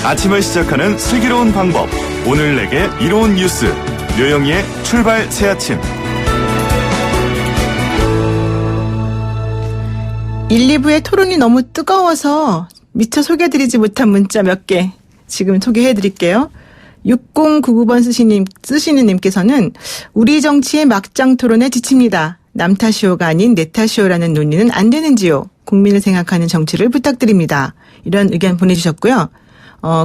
아침을 시작하는 슬기로운 방법. 오늘 내게 이로운 뉴스. 류영희의 출발 새아침. 1, 2부의 토론이 너무 뜨거워서 미처 소개해드리지 못한 문자 몇 개 지금 소개해드릴게요. 6099번 쓰시는 님께서는 우리 정치의 막장 토론에 지칩니다. 남 탓이오가 아닌 내 탓이오라는 논리는 안 되는지요. 국민을 생각하는 정치를 부탁드립니다. 이런 의견 보내주셨고요.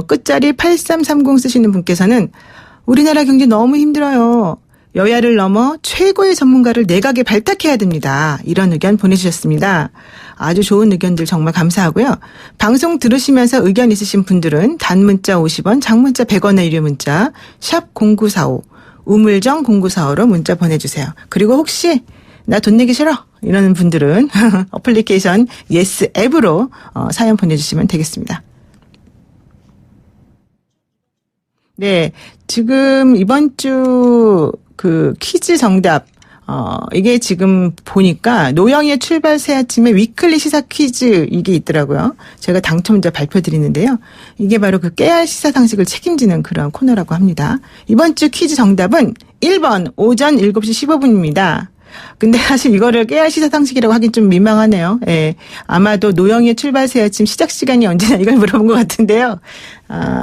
끝자리 8330 쓰시는 분께서는 우리나라 경제 너무 힘들어요. 여야를 넘어 최고의 전문가를 내각에 발탁해야 됩니다. 이런 의견 보내주셨습니다. 아주 좋은 의견들 정말 감사하고요. 방송 들으시면서 의견 있으신 분들은 단문자 50원, 장문자 100원의 유료 문자 샵 0945, 우물정 0945로 문자 보내주세요. 그리고 혹시 나 돈 내기 싫어 이러는 분들은 어플리케이션 예스 앱으로 사연 보내주시면 되겠습니다. 네, 지금 이번 주 퀴즈 정답, 이게 지금 보니까 노영희의 출발 새아침에 위클리 시사 퀴즈 이게 있더라고요. 제가 당첨자 발표드리는데요. 이게 바로 그 깨알 시사 상식을 책임지는 그런 코너라고 합니다. 이번 주 퀴즈 정답은 1번 오전 7시 15분입니다. 근데 사실 이거를 깨알 시사 상식이라고 하긴 좀 민망하네요. 예. 아마도 노영희의 출발 새아침 시작 시간이 언제냐 이걸 물어본 것 같은데요.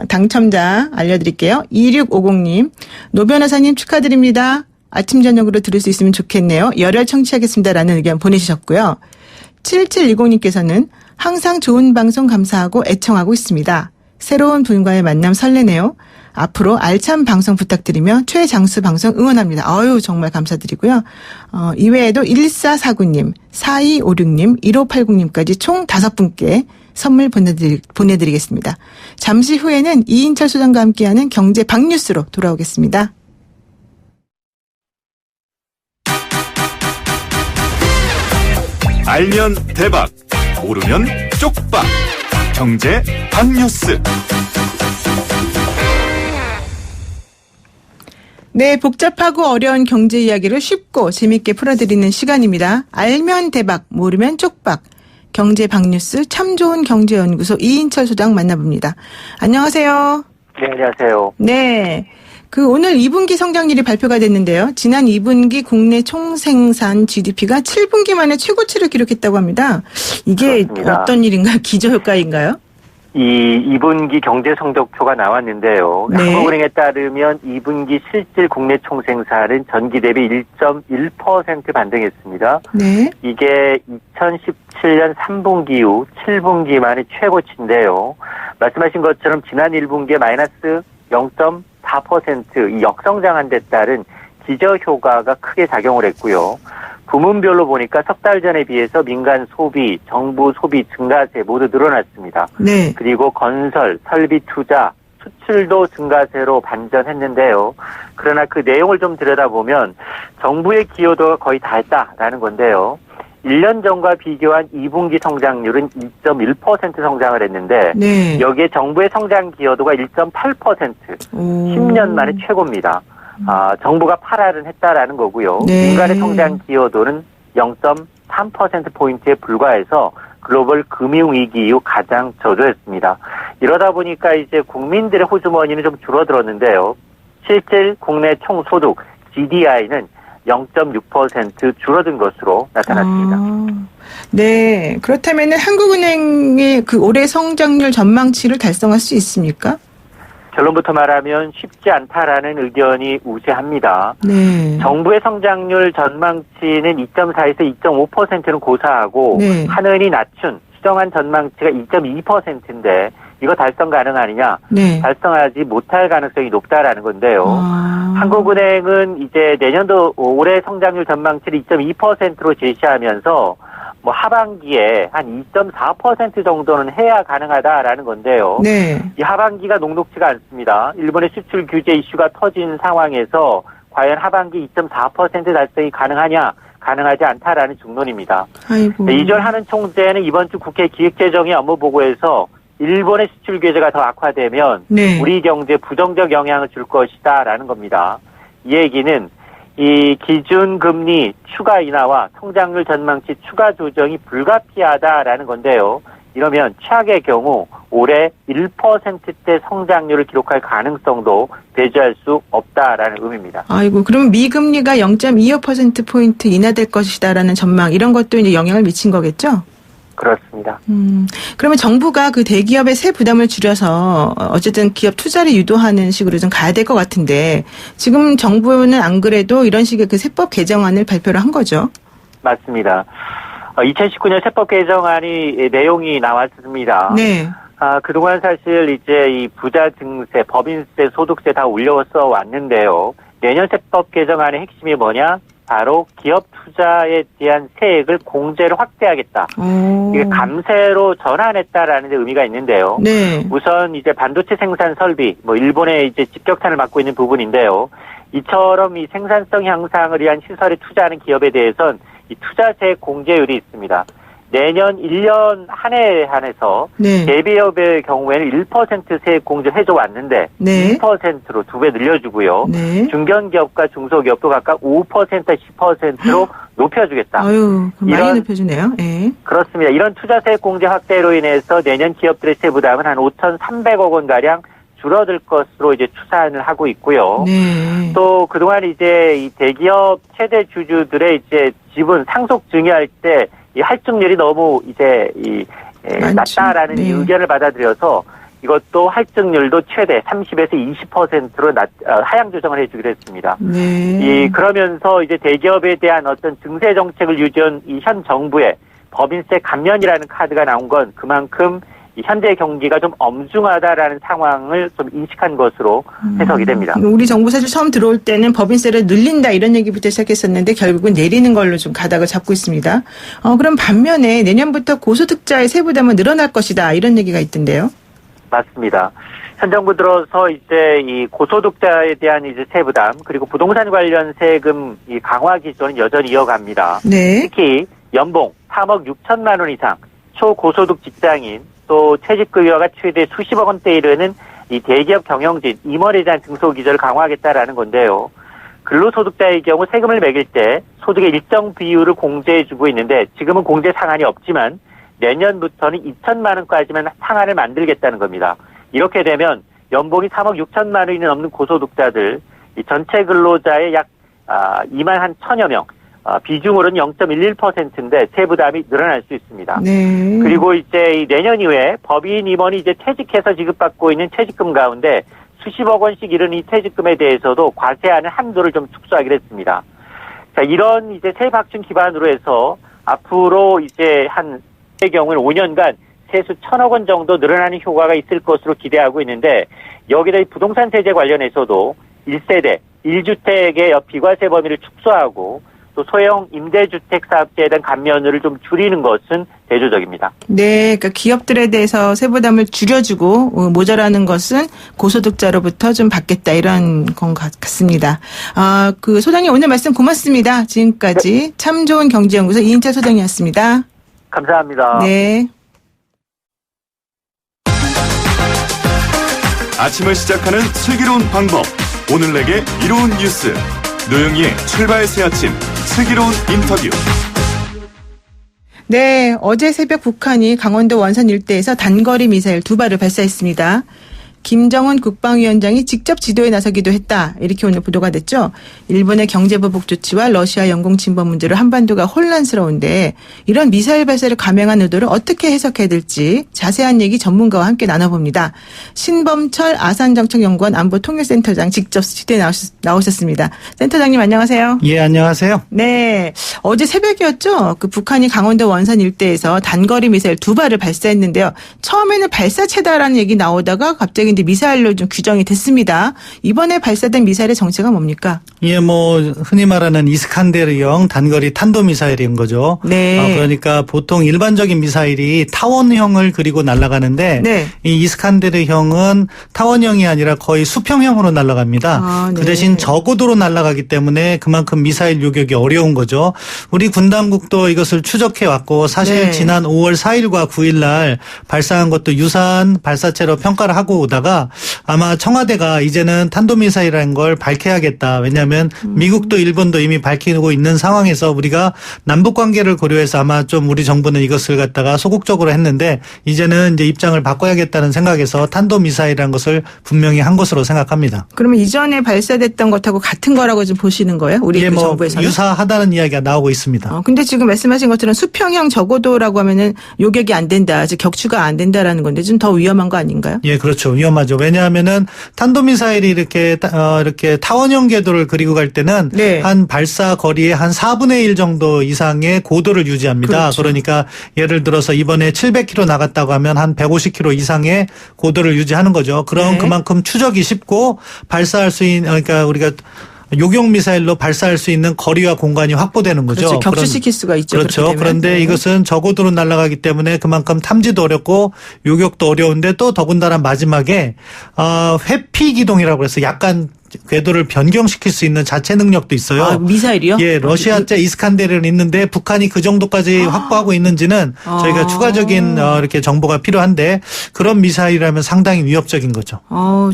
당첨자 알려드릴게요. 2650님, 노 변호사님 축하드립니다. 아침 저녁으로 들을 수 있으면 좋겠네요. 열혈 청취하겠습니다라는 의견 보내주셨고요. 7720님께서는 항상 좋은 방송 감사하고 애청하고 있습니다. 새로운 분과의 만남 설레네요. 앞으로 알찬 방송 부탁드리며 최장수 방송 응원합니다. 아유 정말 감사드리고요. 이외에도 1449님, 4256님, 1580님까지 총 5분께 선물 보내드리겠습니다. 잠시 후에는 이인철 소장과 함께하는 경제 박뉴스로 돌아오겠습니다. 알면 대박, 모르면 쪽박. 경제 박뉴스. 네, 복잡하고 어려운 경제 이야기를 쉽고 재밌게 풀어드리는 시간입니다. 알면 대박, 모르면 쪽박. 경제 박뉴스 참 좋은 경제연구소 이인철 소장 만나봅니다. 안녕하세요. 네, 안녕하세요. 네. 오늘 2분기 성장률이 발표가 됐는데요. 지난 2분기 국내 총생산 GDP가 7분기 만에 최고치를 기록했다고 합니다. 이게 그렇습니다. 어떤 일인가요? 기저효과인가요? 이 2분기 경제 성적표가 나왔는데요. 네. 한국은행에 따르면 2분기 실질 국내 총생산은 전기 대비 1.1% 반등했습니다. 네. 이게 2017년 3분기 이후 7분기 만에 최고치인데요. 말씀하신 것처럼 지난 1분기에 마이너스 0.4% 이 역성장한 데 따른 기저효과가 크게 작용을 했고요. 부문별로 보니까 석 달 전에 비해서 민간 소비, 정부 소비 증가세 모두 늘어났습니다. 네. 그리고 건설, 설비 투자, 수출도 증가세로 반전했는데요. 그러나 그 내용을 좀 들여다보면 정부의 기여도가 거의 다 했다라는 건데요. 1년 전과 비교한 2분기 성장률은 2.1% 성장을 했는데 네. 여기에 정부의 성장 기여도가 1.8%, 10년 만에 최고입니다. 정부가 8할은 했다라는 거고요. 네. 민간의 성장 기여도는 0.3%포인트에 불과해서 글로벌 금융위기 이후 가장 저조했습니다. 이러다 보니까 이제 국민들의 호주머니는 좀 줄어들었는데요. 실질 국내 총소득 GDI는 0.6% 줄어든 것으로 나타났습니다. 네. 그렇다면 한국은행의 올해 성장률 전망치를 달성할 수 있습니까? 결론부터 말하면 쉽지 않다라는 의견이 우세합니다. 네. 정부의 성장률 전망치는 2.4에서 2.5%는 고사하고 네. 한은이 낮춘 수정한 전망치가 2.2%인데 이거 달성 가능하느냐? 네. 달성하지 못할 가능성이 높다라는 건데요. 한국은행은 이제 내년도 올해 성장률 전망치를 2.2%로 제시하면서 하반기에 한 2.4% 정도는 해야 가능하다라는 건데요. 네. 이 하반기가 녹록지가 않습니다. 일본의 수출 규제 이슈가 터진 상황에서 과연 하반기 2.4% 달성이 가능하냐? 가능하지 않다라는 중론입니다. 아이고. 이전하는 총재는 이번 주 국회 기획재정의 업무보고에서 일본의 수출 규제가 더 악화되면 네. 우리 경제에 부정적 영향을 줄 것이다라는 겁니다. 이 얘기는 이 기준금리 추가 인하와 성장률 전망치 추가 조정이 불가피하다라는 건데요. 이러면 최악의 경우 올해 1%대 성장률을 기록할 가능성도 배제할 수 없다라는 의미입니다. 아이고, 그럼 미금리가 0.25%포인트 인하될 것이다라는 전망, 이런 것도 이제 영향을 미친 거겠죠? 그렇습니다. 그러면 정부가 그 대기업의 세 부담을 줄여서 어쨌든 기업 투자를 유도하는 식으로 좀 가야 될 것 같은데, 지금 정부는 안 그래도 이런 식의 그 세법 개정안을 발표를 한 거죠? 맞습니다. 2019년 세법 개정안이 내용이 나왔습니다. 네. 그동안 사실 이제 이 부자 증세, 법인세, 소득세 다 올려서 왔는데요. 내년 세법 개정안의 핵심이 뭐냐? 바로 기업 투자에 대한 세액을 공제를 확대하겠다. 이게 감세로 전환했다라는 데 의미가 있는데요. 네. 우선 이제 반도체 생산 설비, 일본의 이제 직격탄을 맞고 있는 부분인데요. 이처럼 이 생산성 향상을 위한 시설에 투자하는 기업에 대해선 이 투자세 공제율이 있습니다. 내년 1년 한 해에 한해서 네. 대기업의 경우에는 1% 세액 공제 해줘 왔는데 네. 2%로 2배 늘려주고요. 네. 중견기업과 중소기업도 각각 5%, 10%로 높여주겠다. 아유, 많이 높여주네요. 네. 그렇습니다. 이런 투자세액 공제 확대로 인해서 내년 기업들의 세부담은 한 5,300억 원가량 줄어들 것으로 이제 추산을 하고 있고요. 네. 또 그동안 이제 이 대기업 최대 주주들의 이제 지분 상속 증여할 때 이 할증률이 너무 이제 낮다라는 네. 의견을 받아들여서 이것도 할증률도 최대 30에서 20%로 하향 조정을 해주기로 했습니다. 네. 그러면서 이제 대기업에 대한 어떤 증세 정책을 유지한 이 현 정부의 법인세 감면이라는 카드가 나온 건 그만큼 이 현재 경기가 좀 엄중하다라는 상황을 좀 인식한 것으로 해석이 됩니다. 우리 정부 사실 처음 들어올 때는 법인세를 늘린다 이런 얘기부터 시작했었는데 결국은 내리는 걸로 좀 가닥을 잡고 있습니다. 그럼 반면에 내년부터 고소득자의 세부담은 늘어날 것이다 이런 얘기가 있던데요. 맞습니다. 현 정부 들어서 이제 이 고소득자에 대한 이제 세부담 그리고 부동산 관련 세금 이 강화 기조는 여전히 이어갑니다. 네. 특히 연봉 3억 6천만 원 이상 초고소득 직장인 또 퇴직급여가 최대 수십억 원대에 이르는 이 대기업 경영진, 임원에 대한 증소기조를 강화하겠다라는 건데요. 근로소득자의 경우 세금을 매길 때 소득의 일정 비율을 공제해주고 있는데 지금은 공제 상한이 없지만 내년부터는 2천만 원까지만 상한을 만들겠다는 겁니다. 이렇게 되면 연봉이 3억 6천만 원이 넘는 고소득자들, 이 전체 근로자의 약 2만 한 1,000여 명, 비중으로는 0.11%인데 세부담이 늘어날 수 있습니다. 네. 그리고 이제 내년 이후에 법인 임원이 이제 퇴직해서 지급받고 있는 퇴직금 가운데 수십억 원씩 이르는 이 퇴직금에 대해서도 과세하는 한도를 좀 축소하기로 했습니다. 자, 이런 이제 세부 확충 기반으로 해서 앞으로 이제 의 경우는 5년간 세수 1,000억 원 정도 늘어나는 효과가 있을 것으로 기대하고 있는데 여기다 이 부동산 세제 관련해서도 1세대, 1주택의 비과세 범위를 축소하고 또 소형 임대주택 사업자에 대한 감면을 좀 줄이는 것은 대조적입니다. 네, 그러니까 기업들에 대해서 세부담을 줄여주고 모자라는 것은 고소득자로부터 좀 받겠다 이런 건 같습니다. 그 소장님 오늘 말씀 고맙습니다. 지금까지 네. 참 좋은 경제연구소 이인철 소장이었습니다. 감사합니다. 네. 아침을 시작하는 슬기로운 방법. 오늘 내게 이로운 뉴스. 노영희의 출발 새 아침 슬기로운 인터뷰. 네, 어제 새벽 북한이 강원도 원산 일대에서 단거리 미사일 2발을 발사했습니다. 김정은 국방위원장이 직접 지도에 나서기도 했다. 이렇게 오늘 보도가 됐죠. 일본의 경제보복 조치와 러시아 영공 침범 문제로 한반도가 혼란스러운데 이런 미사일 발사를 감행한 의도를 어떻게 해석해야 될지 자세한 얘기 전문가와 함께 나눠봅니다. 신범철 아산정책연구원 안보통일센터장 직접 스튜디오에 나오셨습니다. 센터장님 안녕하세요. 예, 안녕하세요. 네, 어제 새벽이었죠. 그 북한이 강원도 원산 일대에서 단거리 미사일 2발을 발사했는데요. 처음에는 발사체다라는 얘기 나오다가 갑자기 이제 미사일로 좀 규정이 됐습니다. 이번에 발사된 미사일의 정체가 뭡니까? 예, 흔히 말하는 이스칸데르형 단거리 탄도미사일인 거죠. 네. 그러니까 보통 일반적인 미사일이 타원형을 그리고 날아가는데 네. 이 이스칸데르형은 타원형이 아니라 거의 수평형으로 날아갑니다. 네. 그 대신 저고도로 날아가기 때문에 그만큼 미사일 요격이 어려운 거죠. 우리 군 당국도 이것을 추적해 왔고 사실 네. 지난 5월 4일과 9일 날 발사한 것도 유사한 발사체로 평가를 하고 오다가 아마 청와대가 이제는 탄도미사일이라는 걸 밝혀야겠다. 왜냐하면 왜냐하면 미국도 일본도 이미 밝히고 있는 상황에서 우리가 남북 관계를 고려해서 아마 좀 우리 정부는 이것을 갖다가 소극적으로 했는데 이제는 이제 입장을 바꿔야겠다는 생각에서 탄도미사일이라는 것을 분명히 한 것으로 생각합니다. 그러면 이전에 발사됐던 것하고 같은 거라고 좀 보시는 거예요? 우리 그 정부에서는? 유사하다는 이야기가 나오고 있습니다. 근데 지금 말씀하신 것처럼 수평형 저고도라고 하면은 요격이 안 된다, 즉 격추가 안 된다라는 건데 좀 더 위험한 거 아닌가요? 예, 그렇죠. 위험하죠. 왜냐하면은 탄도미사일이 이렇게 타원형 궤도를 그리고 갈 때는 네. 한 발사 거리의 한 4분의 1 정도 이상의 고도를 유지합니다. 그렇죠. 그러니까 예를 들어서 이번에 700km 나갔다고 하면 한 150km 이상의 고도를 유지하는 거죠. 그럼 네. 그만큼 추적이 쉽고 발사할 수 있는, 그러니까 우리가 요격 미사일로 발사할 수 있는 거리와 공간이 확보되는 거죠. 그렇죠. 격추시킬 수가 있죠. 그렇죠. 그런데 네. 이것은 저고도로 날아가기 때문에 그만큼 탐지도 어렵고 요격도 어려운데 또 더군다나 마지막에 회피 기동이라고 해서 약간 궤도를 변경시킬 수 있는 자체 능력도 있어요. 아, 미사일이요? 예, 러시아제 이스칸데르는 있는데 북한이 그 정도까지 확보하고 있는지는 저희가 추가적인 이렇게 정보가 필요한데 그런 미사일이라면 상당히 위협적인 거죠.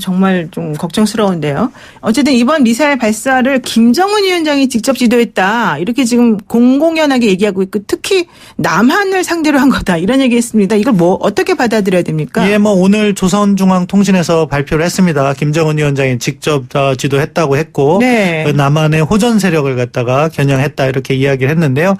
정말 좀 걱정스러운데요. 어쨌든 이번 미사일 발사를 김정은 위원장이 직접 지도했다. 이렇게 지금 공공연하게 얘기하고 있고 특히 남한을 상대로 한 거다. 이런 얘기했습니다. 이걸 어떻게 받아들여야 됩니까? 예, 오늘 조선중앙통신에서 발표를 했습니다. 김정은 위원장이 직접 지도했다고 했고 네. 남한의 호전 세력을 갖다가 겨냥했다 이렇게 이야기를 했는데요.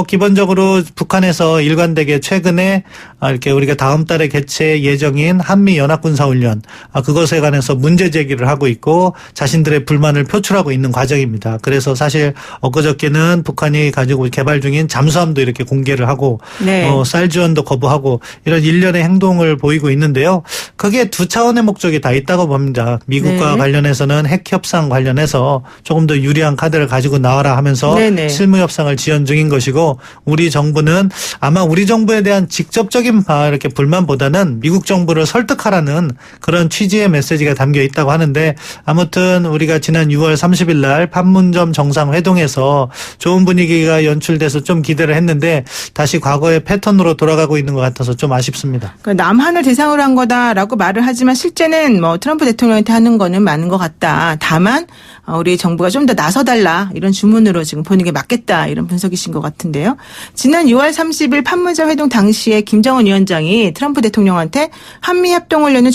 기본적으로 북한에서 일관되게 최근에 이렇게 우리가 다음 달에 개최 예정인 한미 연합군사훈련 그것에 관해서 문제 제기를 하고 있고 자신들의 불만을 표출하고 있는 과정입니다. 그래서 사실 엊그저께는 북한이 가지고 개발 중인 잠수함도 이렇게 공개를 하고 네. 쌀 지원도 거부하고 이런 일련의 행동을 보이고 있는데요. 그게 두 차원의 목적이 다 있다고 봅니다. 미국과 네. 관련해서는 핵 협상 관련해서 조금 더 유리한 카드를 가지고 나와라 하면서 네네. 실무 협상을 지연 중인 것이고 우리 정부는 아마 우리 정부에 대한 직접적인 이렇게 불만보다는 미국 정부를 설득하라는 그런 취지의 메시지가 담겨 있다고 하는데 아무튼 우리가 지난 6월 30일 날 판문점 정상회동에서 좋은 분위기가 연출돼서 좀 기대를 했는데 다시 과거의 패턴으로 돌아가고 있는 것 같아서 좀 아쉽습니다. 그러니까 남한을 대상으로 한 거다라고 말을 하지만 실제는 트럼프 대통령한테 하는 거는 많은 것 같다. 다만 우리 정부가 좀 더 나서달라 이런 주문으로 지금 보는 게 맞겠다 이런 분석이신 것 같은데요. 지난 6월 30일 판문점 회동 당시에 김정은 위원장이 트럼프 대통령한테 한미협동훈련을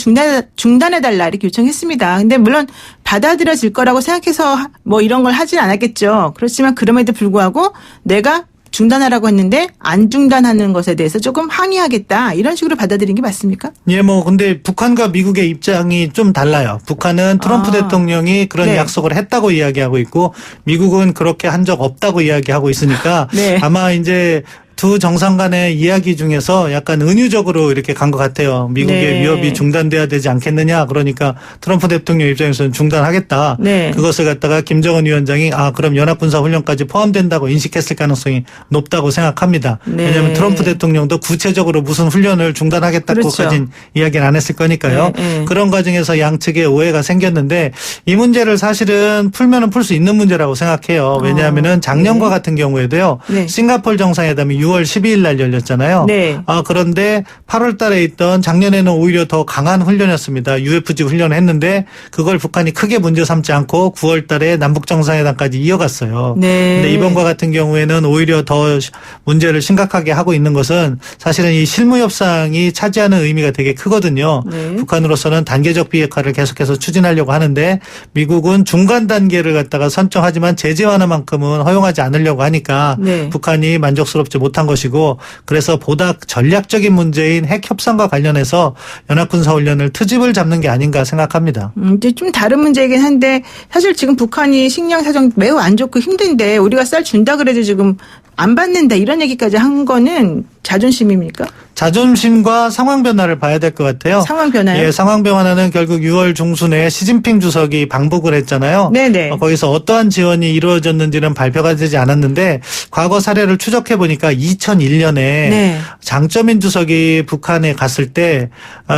중단해달라 이렇게 요청했습니다. 근데 물론 받아들여질 거라고 생각해서 이런 걸 하진 않았겠죠. 그렇지만 그럼에도 불구하고 내가 중단하라고 했는데 안 중단하는 것에 대해서 조금 항의하겠다 이런 식으로 받아들인 게 맞습니까? 예, 근데 북한과 미국의 입장이 좀 달라요. 북한은 트럼프 대통령이 그런 네. 약속을 했다고 이야기하고 있고 미국은 그렇게 한 적 없다고 이야기하고 있으니까 네. 아마 이제 두 정상 간의 이야기 중에서 약간 은유적으로 이렇게 간 것 같아요. 미국의 네. 위협이 중단돼야 되지 않겠느냐. 그러니까 트럼프 대통령 입장에서는 중단하겠다. 네. 그것을 갖다가 김정은 위원장이 그럼 연합군사훈련까지 포함된다고 인식했을 가능성이 높다고 생각합니다. 네. 왜냐하면 트럼프 대통령도 구체적으로 무슨 훈련을 중단하겠다고까지는 그렇죠. 이야기는 안 했을 거니까요. 네. 그런 과정에서 양측의 오해가 생겼는데 이 문제를 사실은 풀면은 풀 수 있는 문제라고 생각해요. 왜냐하면은 작년과 네. 같은 경우에도요. 네. 싱가포르 정상회담이 6월 12일 날 열렸잖아요. 네. 그런데 8월 달에 있던 작년에는 오히려 더 강한 훈련이었습니다. UFG 훈련을 했는데 그걸 북한이 크게 문제 삼지 않고 9월 달에 남북 정상회담까지 이어갔어요. 네. 근데 이번과 같은 경우에는 오히려 더 문제를 심각하게 하고 있는 것은 사실은 이 실무 협상이 차지하는 의미가 되게 크거든요. 네. 북한으로서는 단계적 비핵화를 계속해서 추진하려고 하는데 미국은 중간 단계를 갖다가 선정하지만 제재 완화만큼은 허용하지 않으려고 하니까 네. 북한이 만족스럽지 못한 것이고 그래서 보다 전략적인 문제인 핵 협상과 관련해서 연합군사훈련을 트집을 잡는 게 아닌가 생각합니다. 이제 좀 다른 문제이긴 한데 사실 지금 북한이 식량 사정 매우 안 좋고 힘든데 우리가 쌀 준다 그래도 지금 안 받는다 이런 얘기까지 한 거는 자존심입니까? 자존심과 상황 변화를 봐야 될 것 같아요. 상황 변화요? 예, 상황 변화는 결국 6월 중순에 시진핑 주석이 방북을 했잖아요. 네네. 거기서 어떠한 지원이 이루어졌는지는 발표가 되지 않았는데 과거 사례를 추적해 보니까 2001년에 네. 장쩌민 주석이 북한에 갔을 때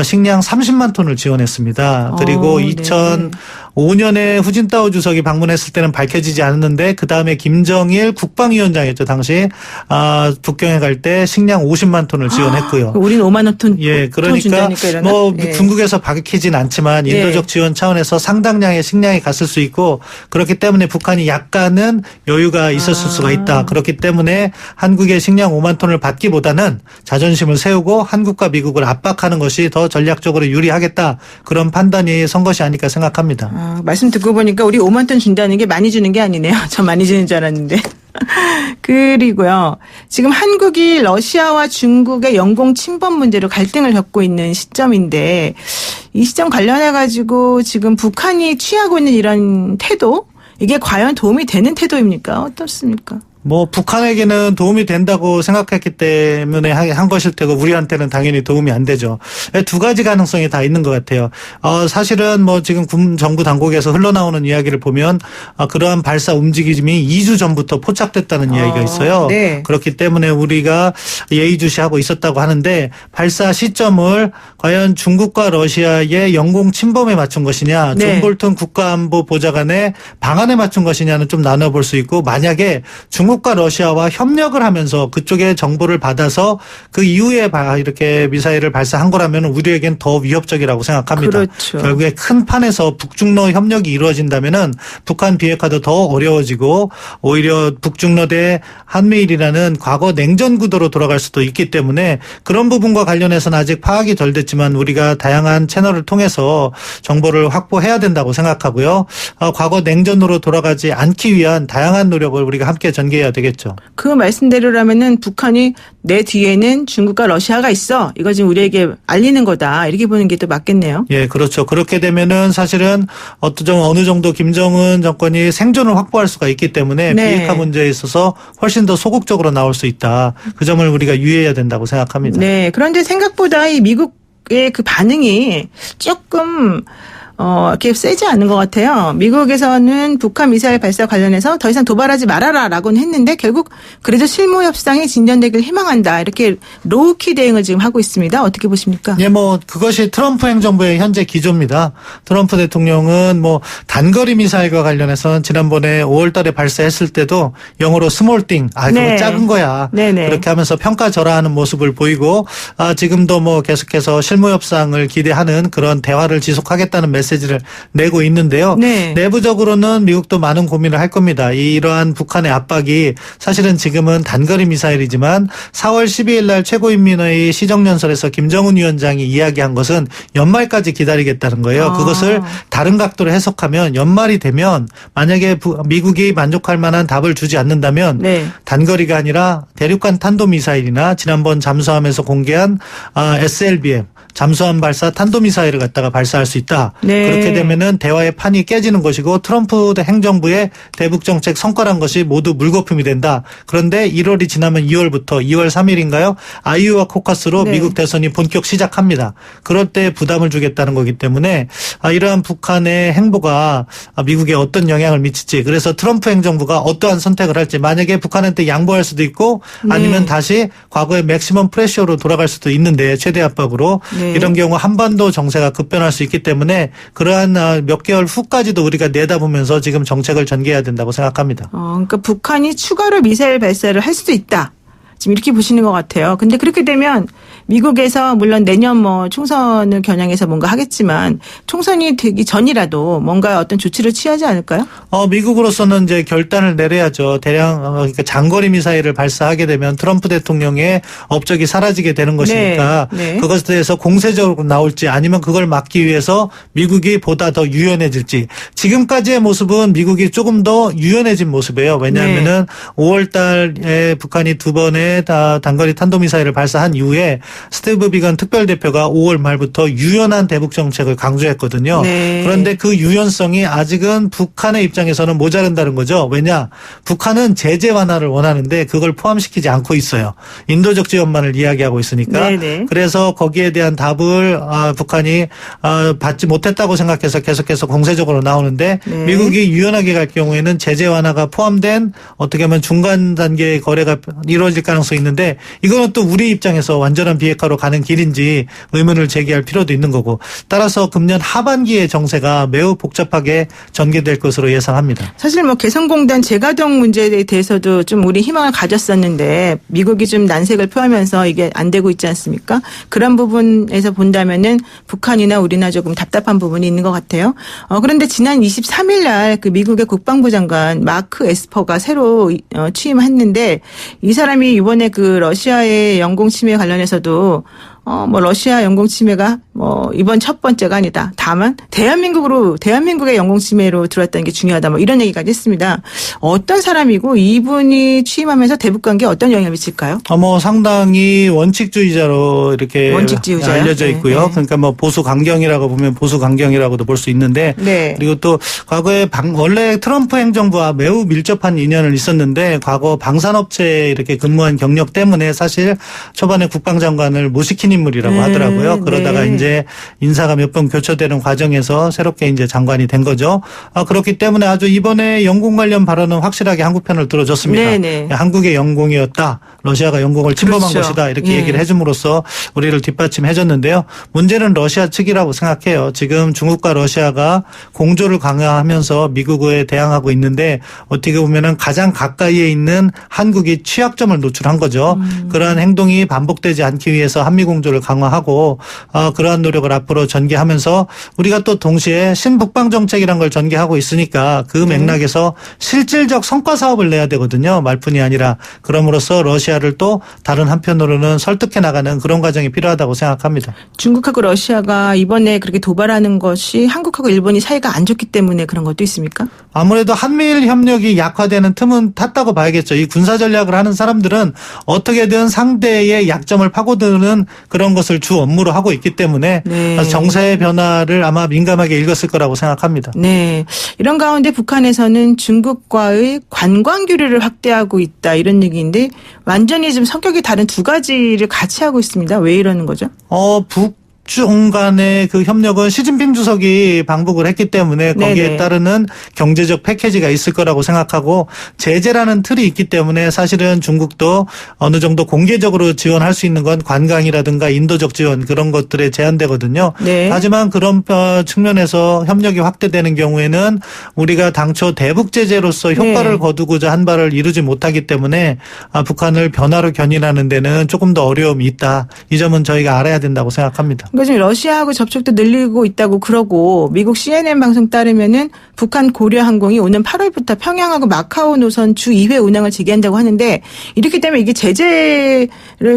식량 30만 톤을 지원했습니다. 그리고 2005년에 후진타오 주석이 방문했을 때는 밝혀지지 않았는데 그 다음에 김정일 국방위원장이었죠. 당시 북경에 갈 때 식량 50만 톤을 지원했고 됐고요. 우리는 5만 톤 예, 그러니까 뭐 예. 중국에서 밝히진 않지만 인도적 예. 지원 차원에서 상당량의 식량이 갔을 수 있고 그렇기 때문에 북한이 약간은 여유가 있었을 수가 있다. 그렇기 때문에 한국의 식량 5만 톤을 받기보다는 자존심을 세우고 한국과 미국을 압박하는 것이 더 전략적으로 유리하겠다. 그런 판단이 선 것이 아닐까 생각합니다. 말씀 듣고 보니까 우리 5만 톤 준다는 게 많이 주는 게 아니네요. 저 많이 주는 줄 알았는데. 그리고요. 지금 한국이 러시아와 중국의 영공 침범 문제로 갈등을 겪고 있는 시점인데 이 시점 관련해 가지고 지금 북한이 취하고 있는 이런 태도 이게 과연 도움이 되는 태도입니까? 어떻습니까? 뭐 북한에게는 도움이 된다고 생각했기 때문에 한 것일 테고 우리한테는 당연히 도움이 안 되죠. 두 가지 가능성이 다 있는 것 같아요. 사실은 뭐 지금 군 정부 당국에서 흘러나오는 이야기를 보면 그러한 발사 움직임이 2주 전부터 포착됐다는 이야기가 있어요. 네. 그렇기 때문에 우리가 예의주시하고 있었다고 하는데 발사 시점을 과연 중국과 러시아의 영공 침범에 맞춘 것이냐, 네. 존 볼튼 국가안보보좌관의 방안에 맞춘 것이냐는 좀 나눠볼 수 있고 만약에 중국과 러시아와 협력을 하면서 그쪽의 정보를 받아서 그 이후에 이렇게 미사일을 발사한 거라면 우리에겐 더 위협적이라고 생각합니다. 그렇죠. 결국에 큰 판에서 북중러 협력이 이루어진다면은 북한 비핵화도 더 어려워지고 오히려 북중러 대 한미일이라는 과거 냉전 구도로 돌아갈 수도 있기 때문에 그런 부분과 관련해서는 아직 파악이 덜 됐지만 우리가 다양한 채널을 통해서 정보를 확보해야 된다고 생각하고요. 과거 냉전으로 돌아가지 않기 위한 다양한 노력을 우리가 함께 전개해야 되겠죠. 그 말씀대로라면은 북한이 내 뒤에는 중국과 러시아가 있어. 이거 지금 우리에게 알리는 거다. 이렇게 보는 게 또 맞겠네요. 예, 그렇죠. 그렇게 되면은 사실은 어느 정도 김정은 정권이 생존을 확보할 수가 있기 때문에 네. 비핵화 문제에 있어서 훨씬 더 소극적으로 나올 수 있다. 그 점을 우리가 유의해야 된다고 생각합니다. 네. 그런데 생각보다 이 미국의 그 반응이 조금 이렇게 세지 않은 것 같아요. 미국에서는 북한 미사일 발사 관련해서 더 이상 도발하지 말아라라고는 했는데 결국 그래도 실무 협상이 진전되길 희망한다. 이렇게 로우키 대응을 지금 하고 있습니다. 어떻게 보십니까? 예, 뭐 그것이 트럼프 행정부의 현재 기조입니다. 트럼프 대통령은 뭐 단거리 미사일과 관련해서는 지난번에 5월달에 발사했을 때도 영어로 스몰띵, 그거 네. 작은 거야. 네네. 그렇게 하면서 평가절하하는 모습을 보이고 지금도 뭐 계속해서 실무 협상을 기대하는 그런 대화를 지속하겠다는 메시지를 내고 있는데요. 네. 내부적으로는 미국도 많은 고민을 할 겁니다. 이러한 북한의 압박이 사실은 지금은 단거리 미사일이지만 4월 12일 날 최고인민회의 시정연설에서 김정은 위원장이 이야기한 것은 연말까지 기다리겠다는 거예요. 그것을 다른 각도로 해석하면 연말이 되면 만약에 미국이 만족할 만한 답을 주지 않는다면 네. 단거리가 아니라 대륙간 탄도미사일이나 지난번 잠수함에서 공개한 SLBM 잠수함 발사 탄도미사일을 갖다가 발사할 수 있다. 네. 그렇게 되면은 대화의 판이 깨지는 것이고 트럼프 행정부의 대북 정책 성과란 것이 모두 물거품이 된다. 그런데 1월이 지나면 2월부터 2월 3일인가요? 아이오와 코커스로 네. 미국 대선이 본격 시작합니다. 그럴 때 부담을 주겠다는 거기 때문에 이러한 북한의 행보가 미국에 어떤 영향을 미칠지 그래서 트럼프 행정부가 어떠한 선택을 할지 만약에 북한한테 양보할 수도 있고 아니면 네. 다시 과거의 맥시멈 프레셔로 돌아갈 수도 있는데 최대 압박으로 네. 이런 경우 한반도 정세가 급변할 수 있기 때문에 그러한 몇 개월 후까지도 우리가 내다보면서 지금 정책을 전개해야 된다고 생각합니다. 그러니까 북한이 추가로 미사일 발사를 할 수도 있다. 지금 이렇게 보시는 것 같아요. 근데 그렇게 되면 미국에서 물론 내년 뭐 총선을 겨냥해서 뭔가 하겠지만 총선이 되기 전이라도 뭔가 어떤 조치를 취하지 않을까요? 미국으로서는 이제 결단을 내려야죠. 대량 그러니까 장거리 미사일을 발사하게 되면 트럼프 대통령의 업적이 사라지게 되는 것이니까 네. 네. 그것에 대해서 공세적으로 나올지 아니면 그걸 막기 위해서 미국이 보다 더 유연해질지 지금까지의 모습은 미국이 조금 더 유연해진 모습이에요. 왜냐하면은 네. 5월 달에 북한이 두 번의 단거리 탄도미사일을 발사한 이후에 스티브 비건 특별대표가 5월 말부터 유연한 대북 정책을 강조했거든요. 네. 그런데 그 유연성이 아직은 북한의 입장에서는 모자란다는 거죠. 왜냐? 북한은 제재 완화를 원하는데 그걸 포함시키지 않고 있어요. 인도적 지원만을 이야기하고 있으니까. 네네. 그래서 거기에 대한 답을 북한이 받지 못했다고 생각해서 계속해서 공세적으로 나오는데 네. 미국이 유연하게 갈 경우에는 제재 완화가 포함된 어떻게 보면 중간 단계의 거래가 이루어질 가능성이 있는데 이거는 또 우리 입장에서 완전한 비핵화로 가는 길인지 의문을 제기할 필요도 있는 거고 따라서 금년 하반기의 정세가 매우 복잡하게 전개될 것으로 예상합니다. 사실 뭐 개성공단 재가동 문제에 대해서도 좀 우리 희망을 가졌었는데 미국이 좀 난색을 표하면서 이게 안 되고 있지 않습니까? 그런 부분에서 본다면은 북한이나 우리나 조금 답답한 부분이 있는 것 같아요. 그런데 지난 23일 날 그 미국의 국방부 장관 마크 에스퍼가 새로 취임했는데 이 사람이 이번에 그 러시아의 영공 침해 관련해서도 뭐 러시아 영공 침해가 뭐 이번 첫 번째가 아니다. 다만 대한민국의 영공 침해로 들어왔다는 게 중요하다. 뭐 이런 얘기까지 했습니다. 어떤 사람이고 이분이 취임하면서 대북 관계에 어떤 영향을 미칠까요? 뭐 상당히 원칙주의자로 이렇게 알려져 있고요. 네. 그러니까 뭐 보수 강경이라고 보면 보수 강경이라고도 볼 수 있는데 네. 그리고 또 과거에 원래 트럼프 행정부와 매우 밀접한 인연을 있었는데 과거 방산업체에 이렇게 근무한 경력 때문에 사실 초반에 국방장관을 못 시킨 인물이라고 하더라고요. 그러다가 네. 이제 인사가 몇 번 교체되는 과정에서 새롭게 이제 장관이 된 거죠. 그렇기 때문에 아주 이번에 영공 관련 발언은 확실하게 한국 편을 들어줬습니다. 네네. 한국의 영공이었다. 러시아가 영공을 침범한 그렇죠. 것이다. 이렇게 네. 얘기를 해줌으로써 우리를 뒷받침해줬는데요. 문제는 러시아 측이라고 생각해요. 지금 중국과 러시아가 공조를 강화하면서 미국에 대항하고 있는데 어떻게 보면은 가장 가까이에 있는 한국이 취약점을 노출한 거죠. 그러한 행동이 반복되지 않기 위해서 한미공조를 강화하고 그러한 노력을 앞으로 전개하면서 우리가 또 동시에 신북방 정책이라는 걸 전개하고 있으니까 그 맥락에서 실질적 성과 사업을 내야 되거든요. 말뿐이 아니라 그럼으로써 러시아를 또 다른 한편으로는 설득해 나가는 그런 과정이 필요하다고 생각합니다. 중국하고 러시아가 이번에 그렇게 도발하는 것이 한국하고 일본이 사이가 안 좋기 때문에 그런 것도 있습니까? 아무래도 한미일 협력이 약화되는 틈은 탔다고 봐야겠죠. 이 군사 전략을 하는 사람들은 어떻게든 상대의 약점을 파고드는 그런 것을 주 업무로 하고 있기 때문에 네. 정세의 변화를 아마 민감하게 읽었을 거라고 생각합니다. 네, 이런 가운데 북한에서는 중국과의 관광 교류를 확대하고 있다 이런 얘기인데 완전히 좀 성격이 다른 두 가지를 같이 하고 있습니다. 왜 이러는 거죠? 중 간의 그 협력은 시진핑 주석이 방북을 했기 때문에 거기에 네네. 따르는 경제적 패키지가 있을 거라고 생각하고 제재라는 틀이 있기 때문에 사실은 중국도 어느 정도 공개적으로 지원할 수 있는 건 관광이라든가 인도적 지원 그런 것들에 제한되거든요. 네. 하지만 그런 측면에서 협력이 확대되는 경우에는 우리가 당초 대북 제재로서 효과를 네. 거두고자 한 바를 이루지 못하기 때문에 북한을 변화로 견인하는 데는 조금 더 어려움이 있다. 이 점은 저희가 알아야 된다고 생각합니다. 그러니까 지금 러시아하고 접촉도 늘리고 있다고 그러고 미국 CNN 방송 따르면은 북한 고려항공이 오는 8월부터 평양하고 마카오 노선 주 2회 운항을 재개한다고 하는데 이렇게 되면 이게 제재를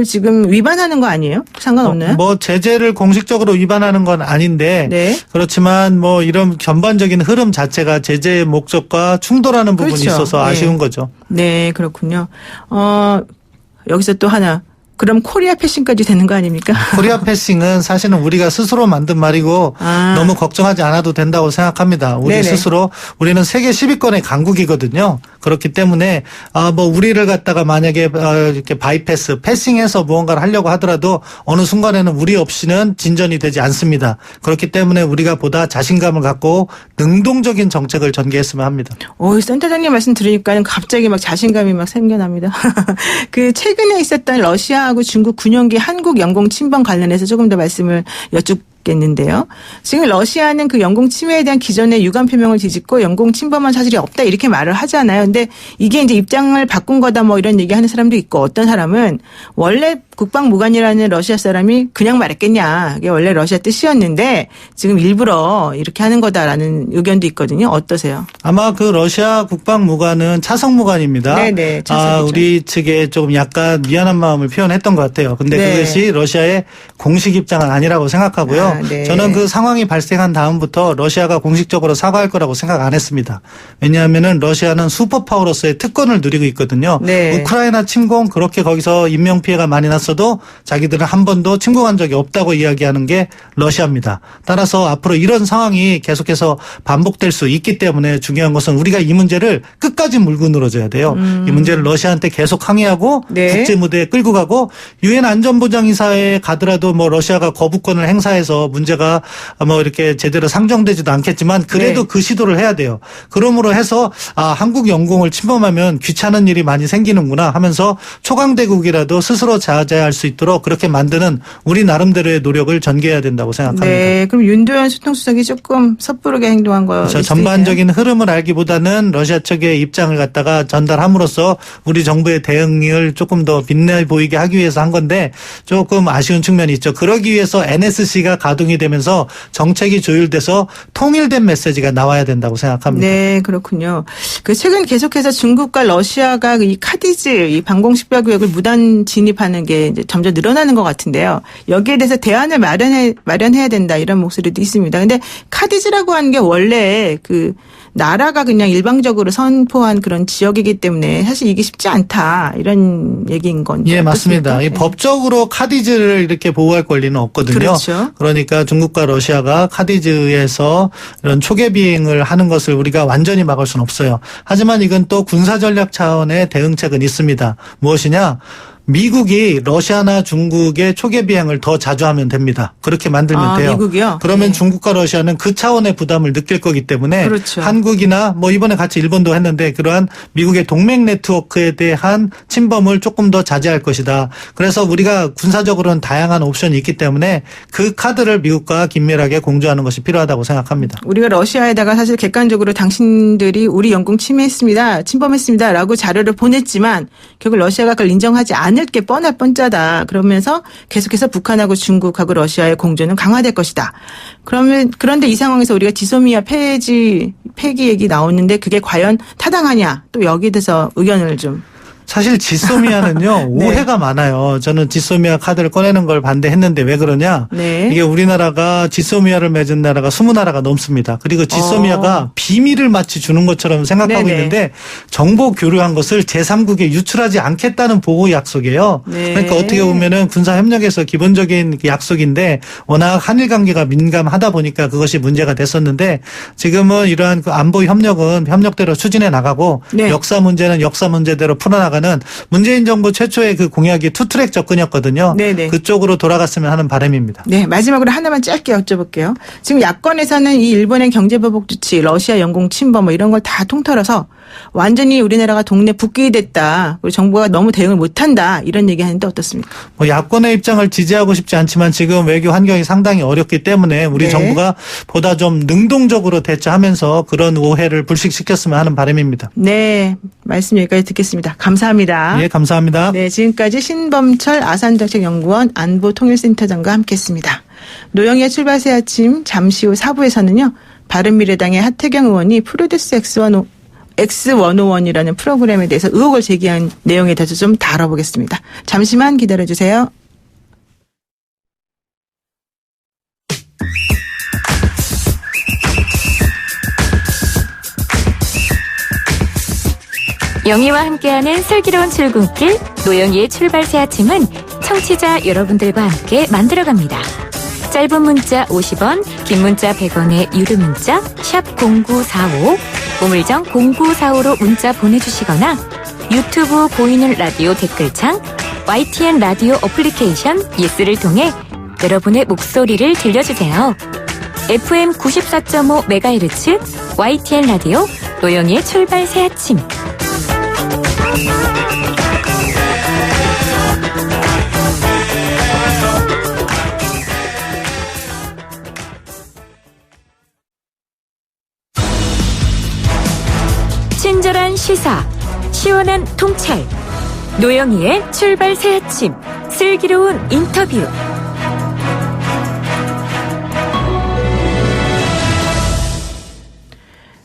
지금 위반하는 거 아니에요? 상관없나요? 뭐 제재를 공식적으로 위반하는 건 아닌데 네. 그렇지만 뭐 이런 전반적인 흐름 자체가 제재의 목적과 충돌하는 부분이 그렇죠. 있어서 아쉬운 네. 거죠. 네, 그렇군요. 여기서 또 하나. 그럼 코리아 패싱까지 되는 거 아닙니까? 코리아 패싱은 사실은 우리가 스스로 만든 말이고 너무 걱정하지 않아도 된다고 생각합니다. 우리 네네. 스스로 우리는 세계 10위권의 강국이거든요. 그렇기 때문에 뭐 우리를 갖다가 만약에 이렇게 바이패스 패싱해서 무언가를 하려고 하더라도 어느 순간에는 우리 없이는 진전이 되지 않습니다. 그렇기 때문에 우리가 보다 자신감을 갖고 능동적인 정책을 전개했으면 합니다. 센터장님 말씀 들으니까 갑자기 막 자신감이 막 생겨납니다. 그 최근에 있었던 러시아하고 중국 군용기 한국 영공 침범 관련해서 조금 더 말씀을 여쭙겠는데요. 지금 러시아는 그 영공 침해에 대한 기존의 유감 표명을 뒤집고 영공 침범한 사실이 없다 이렇게 말을 하잖아요. 근데 이게 이제 입장을 바꾼 거다 뭐 이런 얘기하는 사람도 있고 어떤 사람은 원래 국방무관이라는 러시아 사람이 그냥 말했겠냐. 이게 원래 러시아 뜻이었는데 지금 일부러 이렇게 하는 거다라는 의견도 있거든요. 어떠세요? 아마 그 러시아 국방무관은 차성무관입니다. 네네. 차성이죠. 우리 측에 조금 약간 미안한 마음을 표현했던 것 같아요. 근데 네. 그것이 러시아의 공식 입장은 아니라고 생각하고요. 네. 저는 그 상황이 발생한 다음부터 러시아가 공식적으로 사과할 거라고 생각 안 했습니다. 왜냐하면은 러시아는 슈퍼파워로서의 특권을 누리고 있거든요. 네. 우크라이나 침공 그렇게 거기서 인명피해가 많이 났습니다. 도 자기들은 한 번도 침공한 적이 없다고 이야기하는 게 러시아입니다. 따라서 앞으로 이런 상황이 계속해서 반복될 수 있기 때문에 중요한 것은 우리가 이 문제를 끝까지 물고 늘어져야 돼요. 이 문제를 러시아한테 계속 항의하고 네. 국제 무대에 끌고 가고 유엔 안전보장이사에 가더라도 뭐 러시아가 거부권을 행사해서 문제가 뭐 이렇게 제대로 상정되지도 않겠지만 그래도 네. 그 시도를 해야 돼요. 그러므로 해서 한국 영공을 침범하면 귀찮은 일이 많이 생기는구나 하면서 초강대국이라도 스스로 자제 자제할 수 있도록 그렇게 만드는 우리 나름대로의 노력을 전개해야 된다고 생각합니다. 네, 그럼 윤도현 수통수석이 조금 섣부르게 행동한 거. 그렇죠. 전반적인 흐름을 알기보다는 러시아 측의 입장을 갖다가 전달함으로써 우리 정부의 대응을 조금 더 빛내 보이게 하기 위해서 한 건데 조금 아쉬운 측면이 있죠. 그러기 위해서 NSC가 가동이 되면서 정책이 조율돼서 통일된 메시지가 나와야 된다고 생각합니다. 네, 그렇군요. 그 최근 계속해서 중국과 러시아가 이 카디즈, 이 방공식별구역을 무단 진입하는 게 이제 점점 늘어나는 것 같은데요. 여기에 대해서 대안을 마련해야 된다 이런 목소리도 있습니다. 근데 카디즈라고 하는 게 원래 그 나라가 그냥 일방적으로 선포한 그런 지역이기 때문에 사실 이게 쉽지 않다 이런 얘기인 건죠. 예, 맞습니다. 이 법적으로 카디즈를 이렇게 보호할 권리는 없거든요. 그렇죠. 그러니까 중국과 러시아가 카디즈에서 이런 초계 비행을 하는 것을 우리가 완전히 막을 수는 없어요. 하지만 이건 또 군사 전략 차원의 대응책은 있습니다. 무엇이냐? 미국이 러시아나 중국의 초계 비행을 더 자주 하면 됩니다. 그렇게 만들면 돼요. 미국이요? 그러면 중국과 러시아는 그 차원의 부담을 느낄 거기 때문에 그렇죠. 한국이나 뭐 이번에 같이 일본도 했는데 그러한 미국의 동맹 네트워크에 대한 침범을 조금 더 자제할 것이다. 그래서 우리가 군사적으로는 다양한 옵션이 있기 때문에 그 카드를 미국과 긴밀하게 공조하는 것이 필요하다고 생각합니다. 우리가 러시아에다가 사실 객관적으로 당신들이 우리 영공 침해했습니다. 침범했습니다라고 자료를 보냈지만 결국 러시아가 그걸 인정하지 않을 게 뻔할 뻔짜다. 그러면서 계속해서 북한하고 중국하고 러시아의 공조는 강화될 것이다. 그런데 이 상황에서 우리가 지소미아 폐기 얘기 나오는데 그게 과연 타당하냐. 또 여기에 대해서 의견을 좀. 사실 지소미아는요. 네. 오해가 많아요. 저는 지소미아 카드를 꺼내는 걸 반대했는데 왜 그러냐. 네. 이게 우리나라가 지소미아를 맺은 나라가 20나라가 넘습니다. 그리고 지소미아가 비밀을 마치 주는 것처럼 생각하고 네네. 있는데 정보 교류한 것을 제3국에 유출하지 않겠다는 보호 약속이에요. 네. 그러니까 어떻게 보면은 군사협력에서 기본적인 약속인데 워낙 한일 관계가 민감하다 보니까 그것이 문제가 됐었는데 지금은 이러한 그 안보 협력은 협력대로 추진해 나가고 네. 역사 문제는 역사 문제대로 풀어나가는 문재인 정부 최초의 그 공약이 투트랙 접근이었거든요. 네네. 그쪽으로 돌아갔으면 하는 바람입니다. 네, 마지막으로 하나만 짧게 여쭤볼게요. 지금 야권에서는 이 일본의 경제보복 조치, 러시아 영공 침범 뭐 이런 걸 다 통틀어서 완전히 우리나라가 동네 북극이 됐다. 그리고 정부가 너무 대응을 못한다. 이런 얘기하는데 어떻습니까? 뭐 야권의 입장을 지지하고 싶지 않지만 지금 외교 환경이 상당히 어렵기 때문에 우리 네. 정부가 보다 좀 능동적으로 대처하면서 그런 오해를 불식시켰으면 하는 바람입니다. 네, 말씀 여기까지 듣겠습니다. 감사합니다. 예, 감사합니다. 네, 지금까지 신범철 아산정책연구원 안보통일센터장과 함께했습니다. 노영희의 출발새 아침 잠시 후 4부에서는요. 바른미래당의 하태경 의원이 프로듀스 X101이라는 프로그램에 대해서 의혹을 제기한 내용에 대해서 좀 다뤄보겠습니다. 잠시만 기다려주세요. 영희와 함께하는 슬기로운 출근길 노영희의 출발새 아침은 청취자 여러분들과 함께 만들어갑니다. 짧은 문자 50원, 긴 문자 100원의 유료 문자 샵 0945, 우물정 0945로 문자 보내주시거나 유튜브 보이는 라디오 댓글창, YTN 라디오 어플리케이션 예스를 통해 여러분의 목소리를 들려주세요. FM 94.5MHz YTN 라디오 노영희의 출발새 아침. 친절한 시사, 시원한 통찰, 노영희의 출발 새 아침, 슬기로운 인터뷰.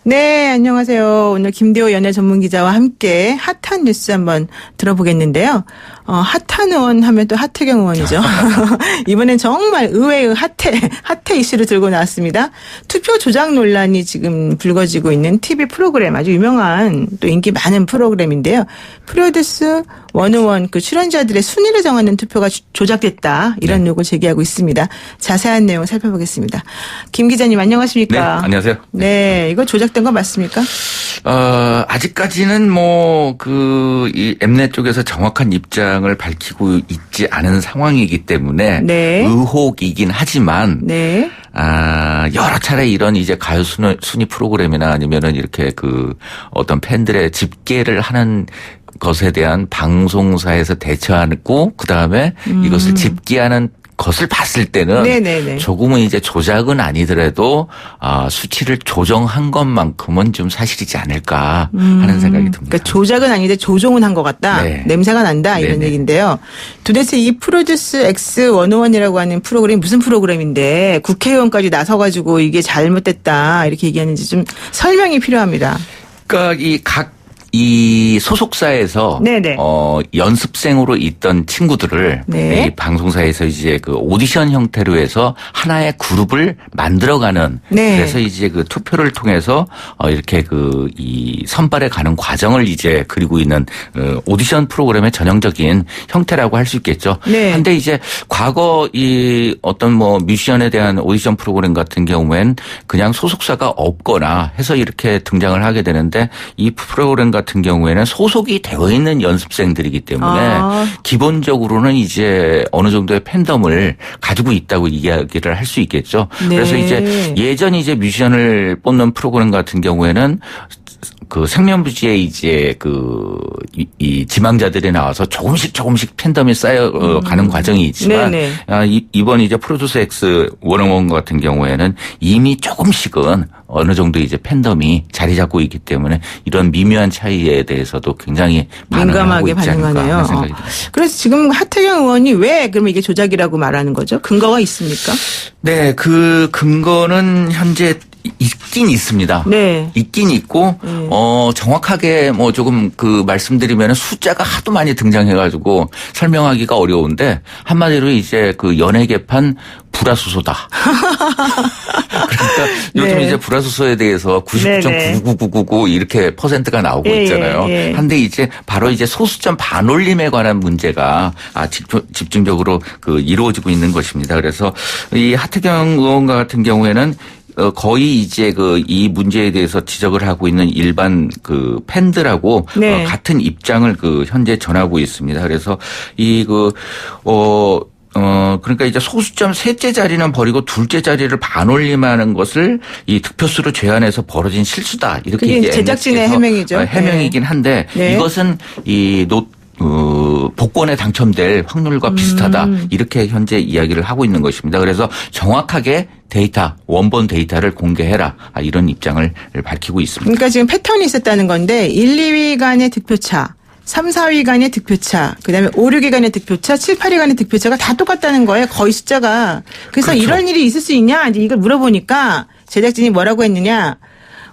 네, 안녕하세요. 오늘 김대호 연예 전문기자와 함께 핫한 뉴스 한번 들어보겠는데요. 핫한 의원 하면 또 하태경 의원이죠. 이번엔 정말 의외의 핫해 이슈를 들고 나왔습니다. 투표 조작 논란이 지금 불거지고 있는 TV 프로그램, 아주 유명한 또 인기 많은 프로그램인데요. 프로듀스 101 그 출연자들의 순위를 정하는 투표가 조작됐다. 이런 의혹을 제기하고 있습니다. 자세한 내용 살펴보겠습니다. 김 기자님 안녕하십니까? 네, 안녕하세요. 네, 이거 조작된 거 맞습니까? 아직까지는 이 엠넷 쪽에서 정확한 입장을 밝히고 있지 않은 상황이기 때문에 네. 의혹이긴 하지만 네. 여러 차례 이런 이제 가요 순위 프로그램이나 아니면은 이렇게 어떤 팬들의 집계를 하는 것에 대한 방송사에서 대처하고 그다음에 이것을 집계하는 것을 봤을 때는 네네네. 조금은 이제 조작은 아니더라도 수치를 조정한 것만큼은 좀 사실이지 않을까 하는 생각이 듭니다. 그러니까 조작은 아닌데 조종은 한 것 같다. 네. 냄새가 난다 이런 네네. 얘기인데요. 도대체 이 프로듀스 X101이라고 하는 프로그램이 무슨 프로그램인데 국회의원까지 나서가지고 이게 잘못됐다 이렇게 얘기하는지 좀 설명이 필요합니다. 그러니까 이 소속사에서 연습생으로 있던 친구들을 네. 이 방송사에서 이제 그 오디션 형태로 해서 하나의 그룹을 만들어가는 네. 그래서 이제 그 투표를 통해서 이렇게 이 선발에 가는 과정을 이제 그리고 있는 오디션 프로그램의 전형적인 형태라고 할 수 있겠죠. 네. 근데 이제 과거 이 어떤 뭐 미션에 대한 오디션 프로그램 같은 경우엔 그냥 소속사가 없거나 해서 이렇게 등장을 하게 되는데 이 프로그램 같은 경우에는 소속이 되어 있는 연습생들이기 때문에 기본적으로는 이제 어느 정도의 팬덤을 가지고 있다고 이야기를 할 수 있겠죠. 네. 그래서 이제 예전 이제 뮤지션을 뽑는 프로그램 같은 경우에는 그 생명부지에 이제 이 지망자들이 나와서 조금씩 팬덤이 쌓여가는 과정이 있지만 이번 이제 프로듀스 X 101 같은 경우에는 이미 조금씩은 어느 정도 이제 팬덤이 자리 잡고 있기 때문에 이런 미묘한 차이에 대해서도 굉장히 민감하게 반응하네요. 하는 생각이 듭니다. 그래서 지금 하태경 의원이 왜 그러면 이게 조작이라고 말하는 거죠? 근거가 있습니까? 네, 그 근거는 현재 있긴 있습니다. 네. 있긴 있고, 정확하게 뭐 조금 말씀드리면 숫자가 하도 많이 등장해가지고 설명하기가 어려운데 한마디로 이제 그 연예 개판 불화수소다. 그러니까 요즘 이제 불화수소에 대해서 99.99999 이렇게 퍼센트가 나오고 있잖아요. 한데 이제 바로 이제 소수점 반올림에 관한 문제가 집중적으로 이루어지고 있는 것입니다. 그래서 이 하태경 의원 같은 경우에는 거의 이제 이 문제에 대해서 지적을 하고 있는 일반 팬들하고 같은 입장을 현재 전하고 있습니다. 그래서 그러니까 이제 소수점 셋째 자리는 버리고 둘째 자리를 반올림하는 것을 이 득표수로 제한해서 벌어진 실수다. 이렇게 이게 제작진의 해명이죠. 해명이긴 한데 이것은 복권에 당첨될 확률과 비슷하다. 이렇게 현재 이야기를 하고 있는 것입니다. 그래서 정확하게 원본 데이터를 공개해라. 이런 입장을 밝히고 있습니다. 그러니까 지금 패턴이 있었다는 건데 1, 2위 간의 득표차. 3, 4위 간의 득표차, 그다음에 5, 6위 간의 득표차, 7, 8위 간의 득표차가 다 똑같다는 거예요. 거의 숫자가. 그래서 그렇죠. 이런 일이 있을 수 있냐? 이제 이걸 물어보니까 제작진이 뭐라고 했느냐?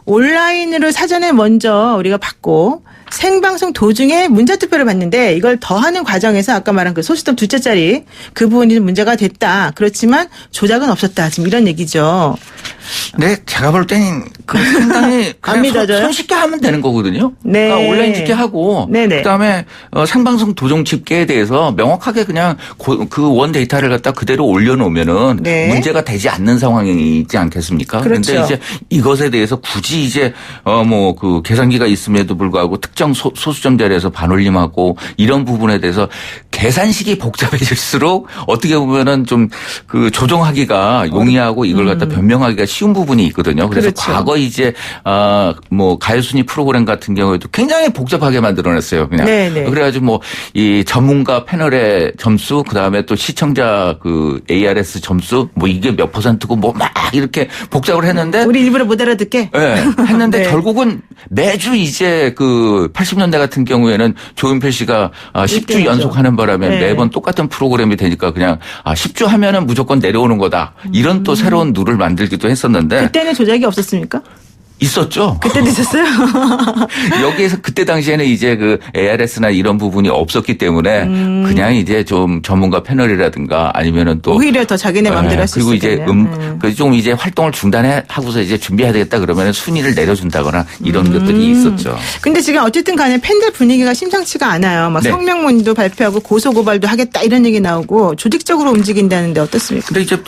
온라인으로 사전에 먼저 우리가 받고 생방송 도중에 문자투표를 받는데 이걸 더하는 과정에서 아까 말한 그 소수점 둘째 자리 그 부분이 문제가 됐다. 그렇지만 조작은 없었다. 지금 이런 얘기죠. 네, 제가 볼 때는 상당히 안 믿어져요? 손쉽게 하면 되는 거거든요. 네. 그러니까 온라인 집계하고 그다음에 생방송 도중 집계에 대해서 명확하게 그냥 그 원 데이터를 갖다 그대로 올려놓으면은 문제가 되지 않는 상황이 있지 않겠습니까? 그런데 그렇죠. 이제 이것에 대해서 굳이 이제 계산기가 있음에도 불구하고 특정 소수점 자리에서 반올림하고 이런 부분에 대해서 계산식이 복잡해질수록 어떻게 보면은 좀 조정하기가 용이하고 이걸 갖다 변명하기가 쉬운 부분이 있거든요. 그래서 그렇죠. 과거 이제 가요순위 프로그램 같은 경우에도 굉장히 복잡하게 만들어냈어요. 그냥 그래가지고 이 전문가 패널의 점수, 그 다음에 또 시청자 ARS 점수, 이게 몇 %고 막 이렇게 복잡을 했는데 우리 일부러 못 알아듣게. 네, 했는데 결국은 매주 이제 80년대 같은 경우에는 조윤필 씨가 10주 연속하는 바람에 매번 똑같은 프로그램이 되니까 그냥 10주 하면은 무조건 내려오는 거다. 이런 또 새로운 룰을 만들기도 했었는데 그때는 조작이 없었습니까? 있었죠. 그때도 있었어요? 여기에서 그때 당시에는 이제 ARS나 이런 부분이 없었기 때문에 그냥 이제 좀 전문가 패널이라든가 아니면은 또 오히려 더 자기네 마음대로 할 수 있었겠네요. 그리고 이제 좀 이제 활동을 중단하고서 이제 준비해야 되겠다 그러면은 순위를 내려준다거나 이런 것들이 있었죠. 근데 지금 어쨌든 간에 팬들 분위기가 심상치가 않아요. 성명문도 발표하고 고소고발도 하겠다 이런 얘기 나오고 조직적으로 움직인다는데 어떻습니까? 근데 이제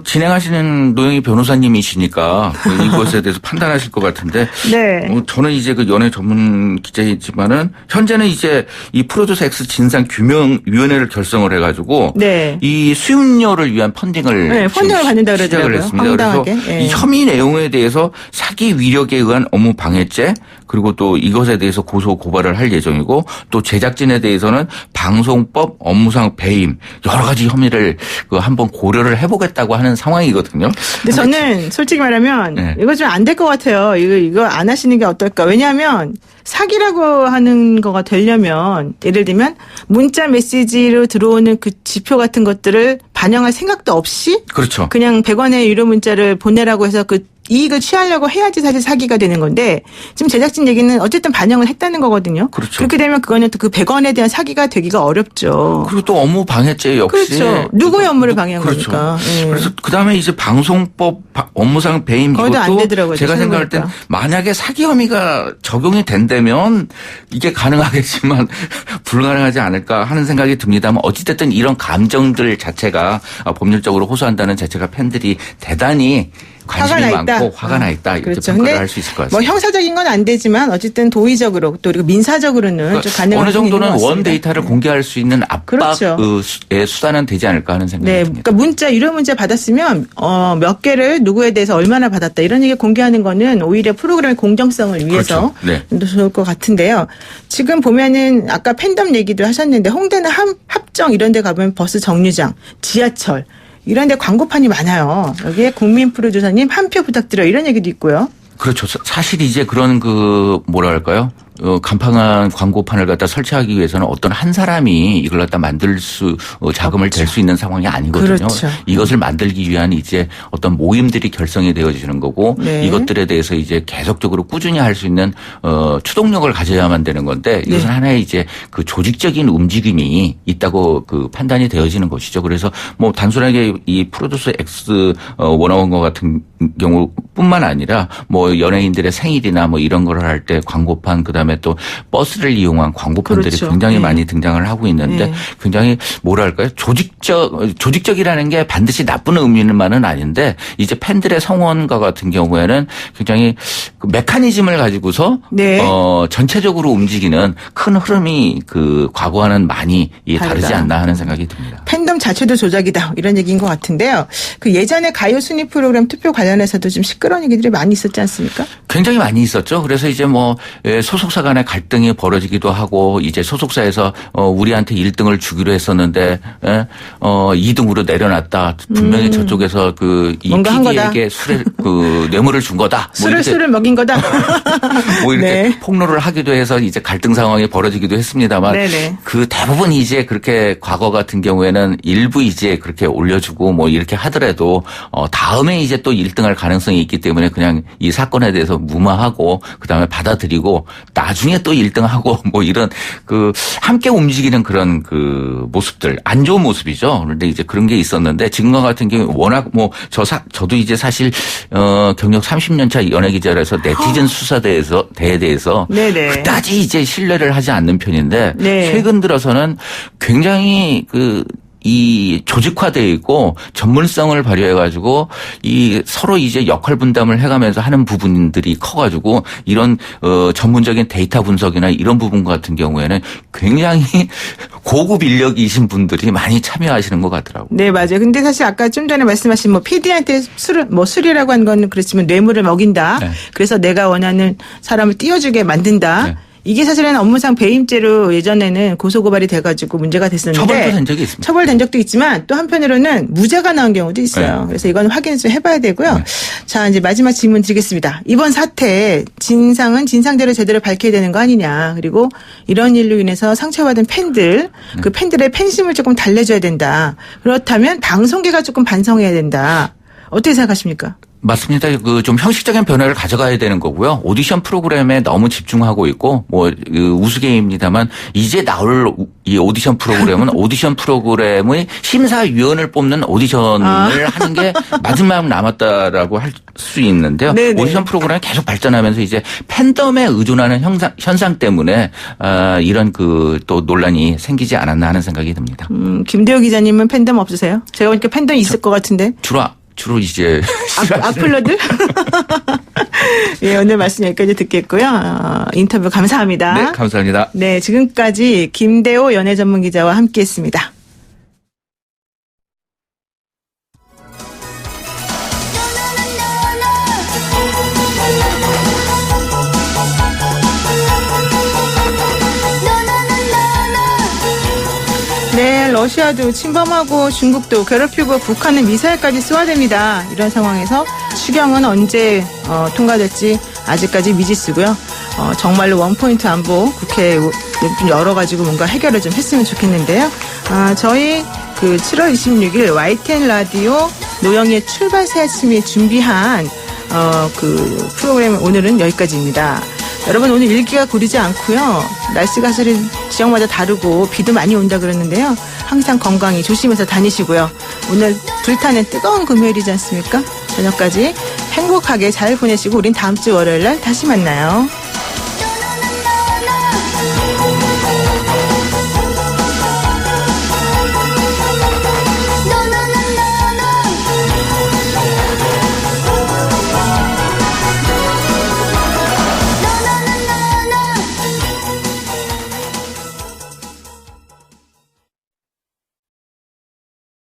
진행하시는 노영희 변호사님이시니까 이것에 대해서 판단하실 것 같은데. 네. 저는 이제 그 연예 전문 기자이지만은 현재는 이제 이 프로듀서 X 진상 규명 위원회를 결성을 해가지고 네. 이 수임료를 위한 펀딩을 받는다 시작을 했습니다. 황당하게. 그래서 이 혐의 내용에 대해서 사기 위력에 의한 업무 방해죄 그리고 또 이것에 대해서 고소 고발을 할 예정이고 또 제작진에 대해서는 방송법 업무상 배임 여러 가지 혐의를 한번 고려를 해보겠다고 하는 상황이거든요. 근데 저는 솔직히 말하면 이거 좀 안 될 것 같아요. 이거 안 하시는 게 어떨까? 왜냐하면 사기라고 하는 거가 되려면 예를 들면 문자 메시지로 들어오는 그 지표 같은 것들을 반영할 생각도 없이 그렇죠. 그냥 100원의 유료 문자를 보내라고 해서 그 이익을 취하려고 해야지 사실 사기가 되는 건데 지금 제작진 얘기는 어쨌든 반영을 했다는 거거든요. 그렇죠. 그렇게 되면 그거는 또 그 100원에 대한 사기가 되기가 어렵죠. 그리고 또 업무 방해죄 역시. 그렇죠. 누구의 업무를 방해한 그렇죠. 거니까. 그래서 그다음에 이제 방송법 업무상 배임 이것도 안 되더라고요. 제가 생각할 땐 만약에 사기 혐의가 적용이 된다면 이게 가능하겠지만 불가능하지 않을까 하는 생각이 듭니다만 어찌됐든 이런 감정들 자체가 법률적으로 호소한다는 자체가 팬들이 대단히 관심이 많고 화가 나 있다. 이렇게 그렇죠. 평가를 할 수 있을 것 같습니다. 뭐 형사적인 건 안 되지만 어쨌든 도의적으로 또 그리고 민사적으로는 좀 가능한 어느 정도는 원 데이터를 공개할 수 있는 압박의 수단은 되지 않을까 하는 생각이 듭니다. 그러니까 문자 유료 문자 받았으면 몇 개를 누구에 대해서 얼마나 받았다 이런 얘기 공개하는 거는 오히려 프로그램의 공정성을 위해서 좀 좋을 것 같은데요. 지금 보면은 아까 팬덤 얘기도 하셨는데 홍대나 합정 이런 데 가보면 버스 정류장, 지하철 이런 데 광고판이 많아요. 여기에 국민 프로듀서님 한 표 부탁드려요. 이런 얘기도 있고요. 그렇죠. 사실 이제 그런 뭐랄까요? 간판한 광고판을 갖다 설치하기 위해서는 어떤 한 사람이 이걸 갖다 만들 자금을 댈 수 있는 상황이 아니거든요. 그렇죠. 이것을 만들기 위한 이제 어떤 모임들이 결성이 되어지는 거고 이것들에 대해서 이제 계속적으로 꾸준히 할 수 있는 추동력을 가져야만 되는 건데 이것은 하나의 이제 그 조직적인 움직임이 있다고 그 판단이 되어지는 것이죠. 그래서 뭐 단순하게 이 프로듀서 X 원어원과 같은 경우뿐만 아니라 뭐 연예인들의 생일이나 뭐 이런 걸 할 때 광고판 그다음에 또 버스를 이용한 광고판들이 굉장히 많이 등장을 하고 있는데 굉장히 뭐랄까요? 조직적이라는 게 반드시 나쁜 의미만은 아닌데 이제 팬들의 성원과 같은 경우에는 굉장히 그 메커니즘을 가지고서 전체적으로 움직이는 큰 흐름이 그 과거와는 많이 다르지 않나 하는 생각이 듭니다. 팬덤 자체도 조작이다 이런 얘기인 것 같은데요. 그 예전에 가요 순위 프로그램 투표 관련해서도 좀 시끄러운 얘기들이 많이 있었지 않습니까? 굉장히 많이 있었죠. 그래서 이제 뭐 소속사 간의 갈등이 벌어지기도 하고 이제 소속사에서 우리한테 1등을 주기로 했었는데 2등으로 내려놨다. 분명히 저쪽에서 그 이 PD에게 그 뇌물을 준 거다. 술을 먹인 거다. 뭐 이렇게 폭로를 하기도 해서 이제 갈등 상황이 벌어지기도 했습니다만 그 대부분 이제 그렇게 과거 같은 경우에는 일부 이제 그렇게 올려주고 뭐 이렇게 하더라도 다음에 이제 또 1등할 가능성이 있기 때문에 그냥 이 사건에 대해서 무마하고 그다음에 받아들이고 나중에 또 1등하고 뭐 이런 그 함께 움직이는 그런 그 모습들 안 좋은 모습이죠. 그런데 이제 그런 게 있었는데 지금과 같은 경우 워낙 뭐 저도 이제 사실 경력 30년 차 연예 기자라서 네티즌 수사대에 대해서 그다지 이제 신뢰를 하지 않는 편인데 최근 들어서는 굉장히 이 조직화되어 있고 전문성을 발휘해가지고 이 서로 이제 역할 분담을 해가면서 하는 부분들이 커가지고 이런 전문적인 데이터 분석이나 이런 부분 같은 경우에는 굉장히 고급 인력이신 분들이 많이 참여하시는 것 같더라고요. 네, 맞아요. 근데 사실 아까 좀 전에 말씀하신 뭐 PD한테 술이라고 한 건 그렇지만 뇌물을 먹인다. 그래서 내가 원하는 사람을 띄워주게 만든다. 이게 사실은 업무상 배임죄로 예전에는 고소고발이 돼가지고 문제가 됐었는데 처벌도 된 적이 있습니다. 처벌된 적도 있지만 또 한편으로는 무죄가 나온 경우도 있어요. 그래서 이건 확인을 좀 해봐야 되고요. 자, 이제 마지막 질문 드리겠습니다. 이번 사태 진상은 진상대로 제대로 밝혀야 되는 거 아니냐. 그리고 이런 일로 인해서 상처받은 팬들 그 팬들의 팬심을 조금 달래줘야 된다. 그렇다면 방송계가 조금 반성해야 된다. 어떻게 생각하십니까? 맞습니다. 좀 형식적인 변화를 가져가야 되는 거고요. 오디션 프로그램에 너무 집중하고 있고, 우스개입니다만, 이제 나올 이 오디션 프로그램은 오디션 프로그램의 심사위원을 뽑는 오디션을 하는 게 마지막 남았다라고 할 수 있는데요. 오디션 프로그램이 계속 발전하면서 이제 팬덤에 의존하는 현상 때문에, 이런 또 논란이 생기지 않았나 하는 생각이 듭니다. 김대호 기자님은 팬덤 없으세요? 제가 보니까 팬덤이 있을 것 같은데. 주로 이제 악플러들? 예, 오늘 말씀 여기까지 듣겠고요. 인터뷰 감사합니다. 네, 감사합니다. 네, 지금까지 김대호 연예전문기자와 함께했습니다. 네, 러시아도 침범하고 중국도 괴롭히고 북한은 미사일까지 쏘아댑니다. 이런 상황에서 추경은 언제 통과될지 아직까지 미지수고요. 정말로 원포인트 안보 국회에 좀 열어가지고 뭔가 해결을 좀 했으면 좋겠는데요. 저희 그 7월 26일 YTN 라디오 노영희의 출발 새 아침이 준비한 그 프로그램 오늘은 여기까지입니다. 여러분 오늘 일기가 고르지 않고요. 날씨가 사실 지역마다 다르고 비도 많이 온다 그러는데요. 항상 건강히 조심해서 다니시고요. 오늘 불타는 뜨거운 금요일이지 않습니까? 저녁까지 행복하게 잘 보내시고 우린 다음 주 월요일 날 다시 만나요.